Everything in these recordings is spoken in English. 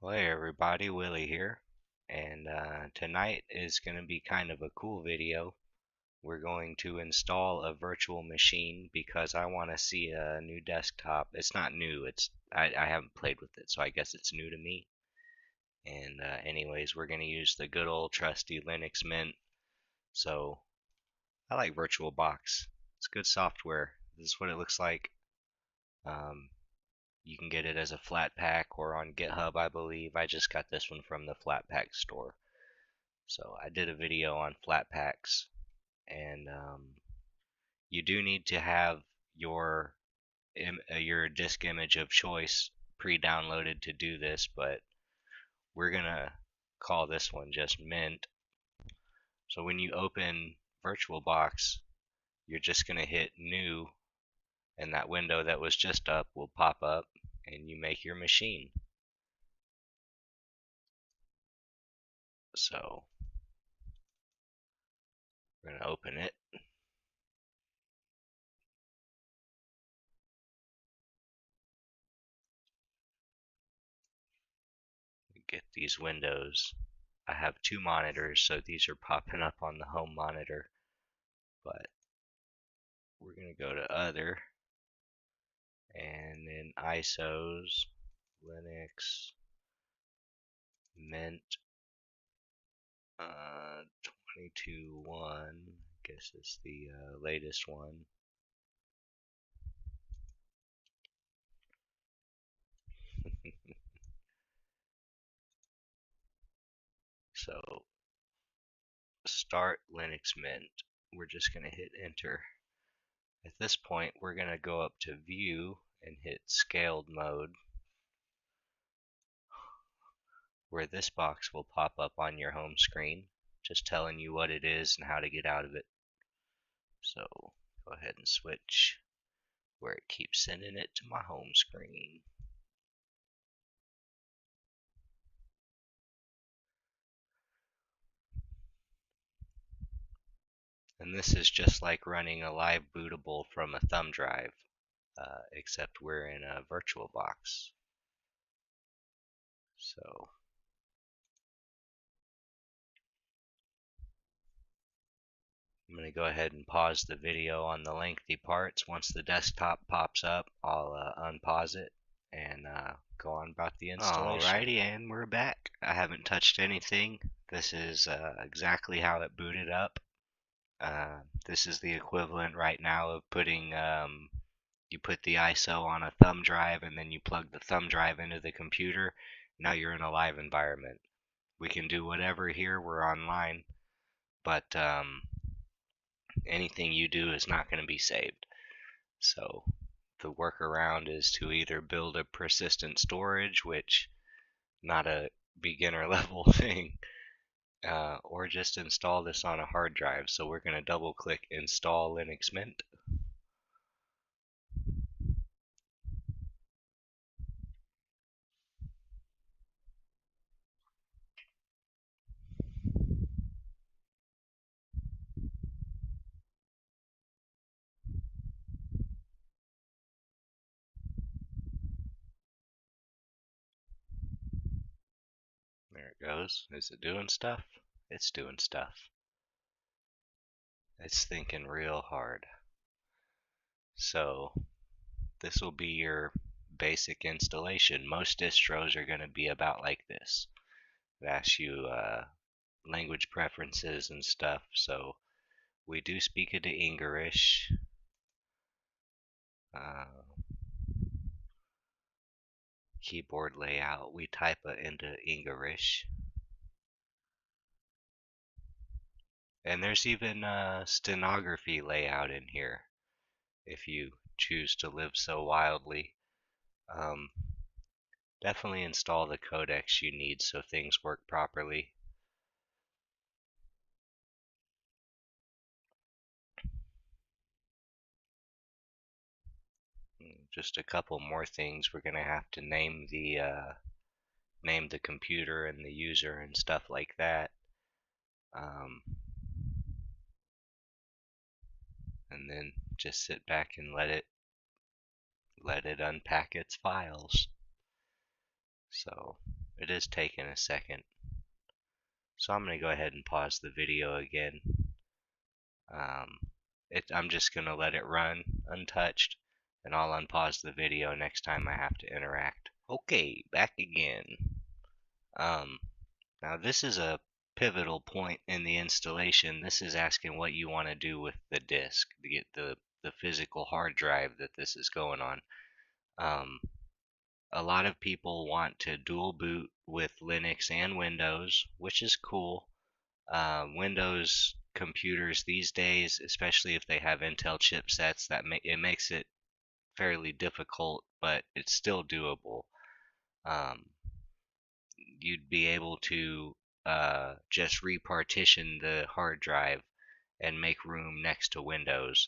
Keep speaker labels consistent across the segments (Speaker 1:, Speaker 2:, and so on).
Speaker 1: Well, hey everybody, Willie here, and tonight is going to be kind of a cool video. We're going to install a virtual machine because I want to see a new desktop. It's not new, I haven't played with it, so I guess it's new to me. And anyways, we're going to use the good old trusty Linux Mint. So I like VirtualBox. It's good software. This is what it looks like. Um, You can get it as a flat pack or on GitHub, I believe. I just got this one from the flat pack store. So I did a video on flat packs, and you do need to have your your disk image of choice pre-downloaded to do this, but we're gonna call this one just Mint. So when you open VirtualBox, you're just gonna hit New, and that window that was just up will pop up, and you make your machine. So we're gonna open it. Get these windows. I have two monitors, so these are popping up on the home monitor, but we're going to go to Other, and then ISOs, Linux, Mint, 22.1, I guess it's the latest one. So, start Linux Mint. We're just going to hit enter. At this point, we're going to go up to View and hit Scaled Mode, where this box will pop up on your home screen, just telling you what it is and how to get out of it. So go ahead and switch where it keeps sending it to my home screen. And this is just like running a live bootable from a thumb drive, except we're in a VirtualBox. So I'm going to go ahead and pause the video on the lengthy parts. Once the desktop pops up, I'll unpause it and go on about the installation. Alrighty, and we're back. I haven't touched anything. This is exactly how it booted up. This is the equivalent right now of putting, you put the ISO on a thumb drive and then you plug the thumb drive into the computer. Now you're in a live environment. We can do whatever here, we're online, but anything you do is not going to be saved. So the workaround is to either build a persistent storage, which not a beginner level thing, or just install this on a hard drive. So we're going to double click install Linux Mint. There it goes. Is it doing stuff? It's doing stuff. It's thinking real hard. So this will be your basic installation. Most distros are going to be about like this. It asks you language preferences and stuff. So we do speak it to English. Keyboard layout, we type it into English. And there's even stenography layout in here if you choose to live so wildly. Definitely install the codecs you need so things work properly. Just a couple more things. We're going to have to name the computer and the user and stuff like that. And then just sit back and let it unpack its files. So it is taking a second. So I'm going to go ahead and pause the video again. Um, I'm just going to let it run untouched, and I'll unpause the video next time I have to interact. Okay, back again. Um, Now this is a pivotal point in the installation. This is asking what you want to do with the disk to get the physical hard drive that this is going on. Um, a lot of people want to dual boot with Linux and Windows, which is cool. Windows computers these days, especially if they have Intel chipsets, it makes it fairly difficult, but it's still doable. Um, you'd be able to just repartition the hard drive and make room next to Windows.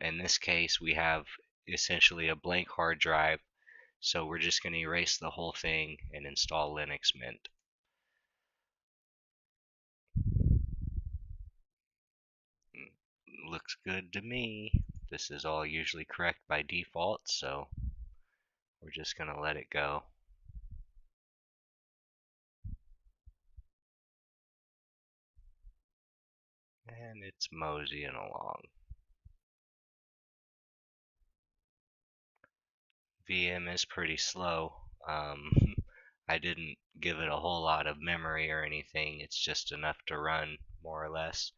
Speaker 1: In this case, we have essentially a blank hard drive, so we're just going to erase the whole thing and install Linux Mint. Looks good to me. This is all usually correct by default, so we're just going to let it go. And it's moseying along. VM is pretty slow. I didn't give it a whole lot of memory or anything. It's just enough to run, more or less.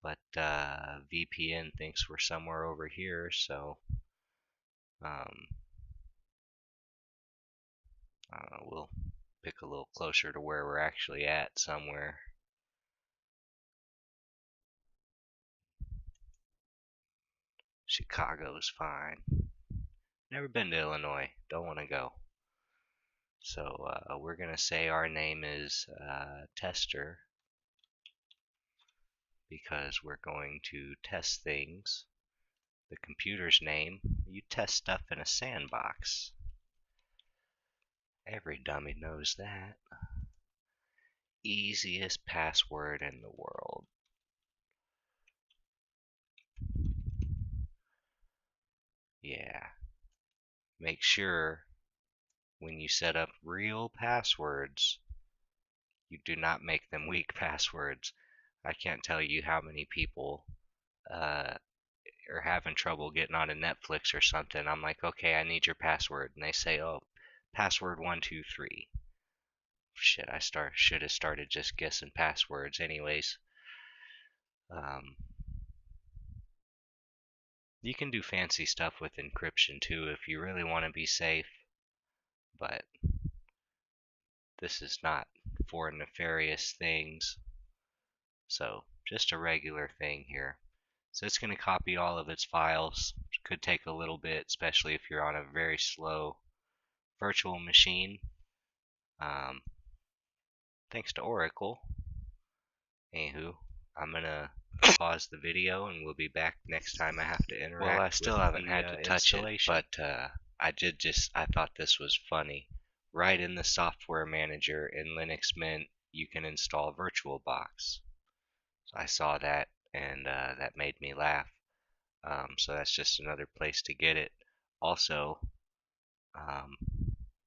Speaker 1: But VPN thinks we're somewhere over here, so um, we'll pick a little closer to where we're actually at somewhere. Chicago's fine. Never been to Illinois. Don't want to go. So we're going to say our name is Tester because we're going to test things. The computer's name, you test stuff in a sandbox. Every dummy knows that. Easiest password in the world. Yeah. Make sure when you set up real passwords, you do not make them weak passwords. I can't tell you how many people are having trouble getting onto Netflix or something. I'm like, okay, I need your password. And they say, oh, password 123. Shit, should have started just guessing passwords anyways. Um, you can do fancy stuff with encryption too if you really want to be safe, but this is not for nefarious things. So just a regular thing here. So it's going to copy all of its files. Could take a little bit, especially if you're on a very slow virtual machine. Um, Thanks to Oracle. Anywho, I'm gonna pause the video and we'll be back next time I have to interact. Well, I still haven't had to touch it, but I thought this was funny. Right in the software manager in Linux Mint, you can install VirtualBox. So I saw that and that made me laugh. So that's just another place to get it. Also, um,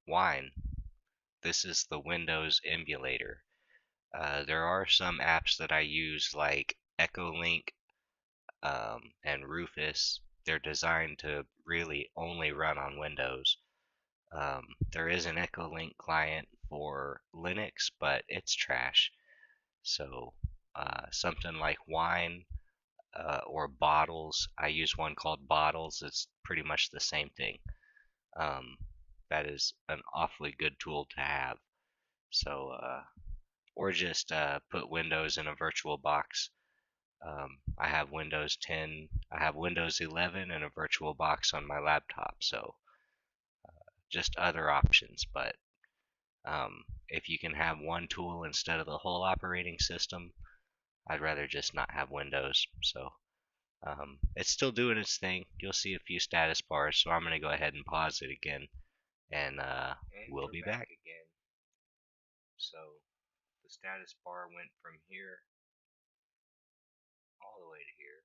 Speaker 1: Wine. This is the Windows emulator. There are some apps that I use like Echolink and Rufus. They're designed to really only run on Windows. There is an Echolink client for Linux, but it's trash. So something like Wine or Bottles. I use one called Bottles. It's pretty much the same thing. Um, that is an awfully good tool to have. So or just put Windows in a VirtualBox. I have Windows 10, I have Windows 11 and a VirtualBox on my laptop, so just other options. But if you can have one tool instead of the whole operating system, I'd rather just not have Windows. So it's still doing its thing. You'll see a few status bars, so I'm going to go ahead and pause it again, and we'll be back again. So the status bar went from here all the way to here.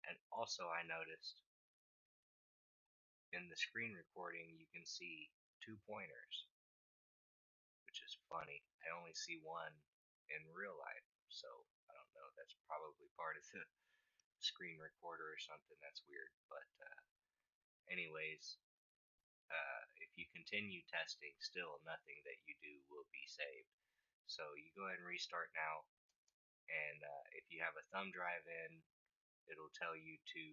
Speaker 1: And also I noticed in the screen recording you can see 2 pointers. which is funny. I only see one in real life, so I don't know. That's probably part of the screen recorder or something. That's weird. But anyways, if you continue testing, still nothing that you do will be saved. So you go ahead and restart now, and if you have a thumb drive in, it'll tell you to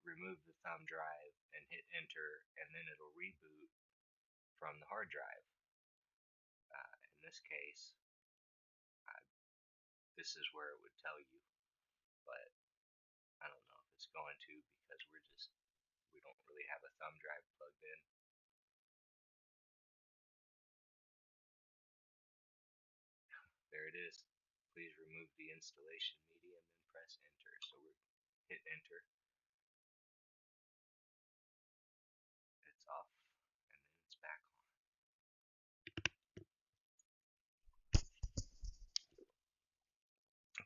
Speaker 1: remove the thumb drive and hit enter, and then it'll reboot from the hard drive. In this case, this is where it would tell you, but I don't know if it's going to because we don't really have a thumb drive plugged in. There it is. Please remove the installation medium and press enter. So we hit enter. It's off, and then it's back on.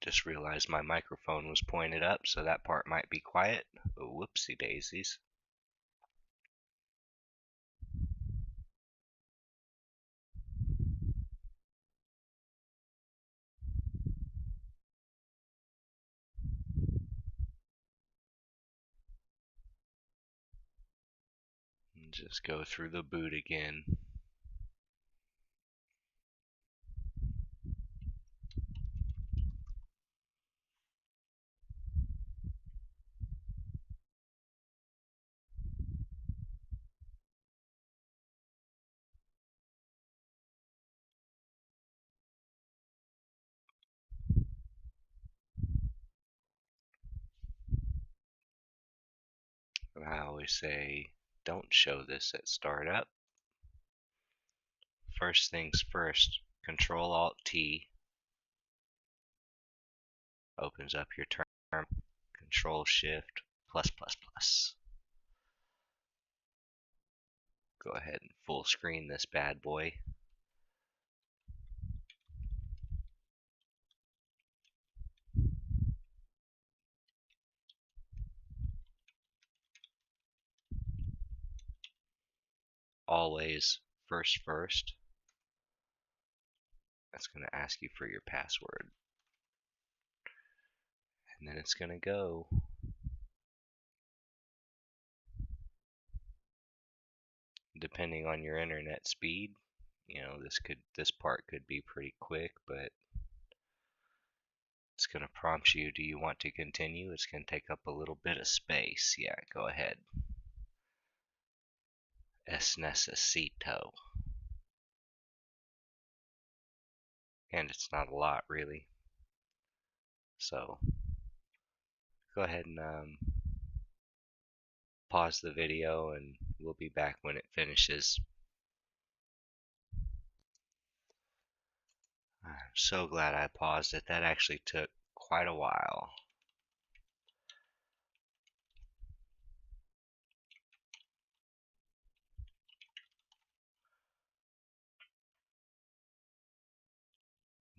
Speaker 1: Just realized my microphone was pointed up, so that part might be quiet. Whoopsie daisies. And just go through the boot again. And I always say, don't show this at startup. First things first, Control Alt T opens up your term. Control Shift plus plus plus. Go ahead and full screen this bad boy. Always first. That's going to ask you for your password. And then it's going to go. Depending on your internet speed, this part could be pretty quick, but it's going to prompt you, do you want to continue? It's going to take up a little bit of space. Yeah, go ahead. Es necesito. And it's not a lot, really. So go ahead and pause the video, and we'll be back when it finishes. I'm so glad I paused it. That actually took quite a while.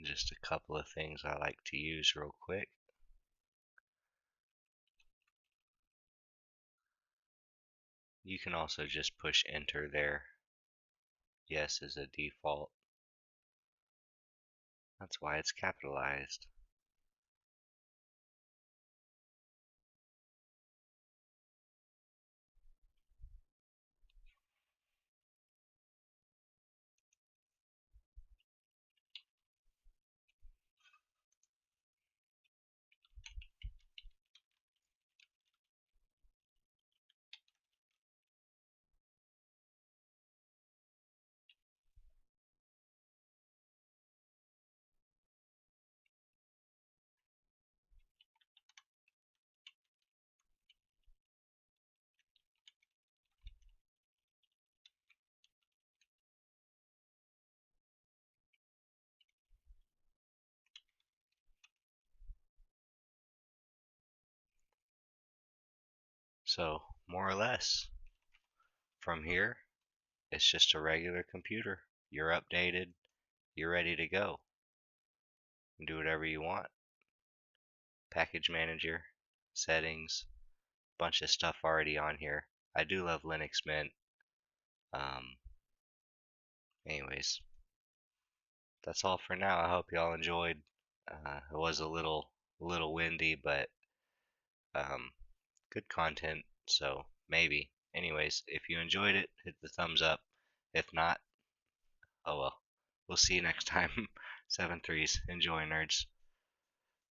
Speaker 1: Just a couple of things I like to use real quick. You can also just push enter there. Yes is a default. That's why it's capitalized. So, more or less, from here, it's just a regular computer. You're updated, you're ready to go. You can do whatever you want. Package manager, settings, bunch of stuff already on here. I do love Linux Mint. Anyways, that's all for now. I hope y'all enjoyed. It was a little windy, but um, good content. So maybe. Anyways, if you enjoyed it, hit the thumbs up. If not, oh well. We'll see you next time. 7 threes. Enjoy, nerds.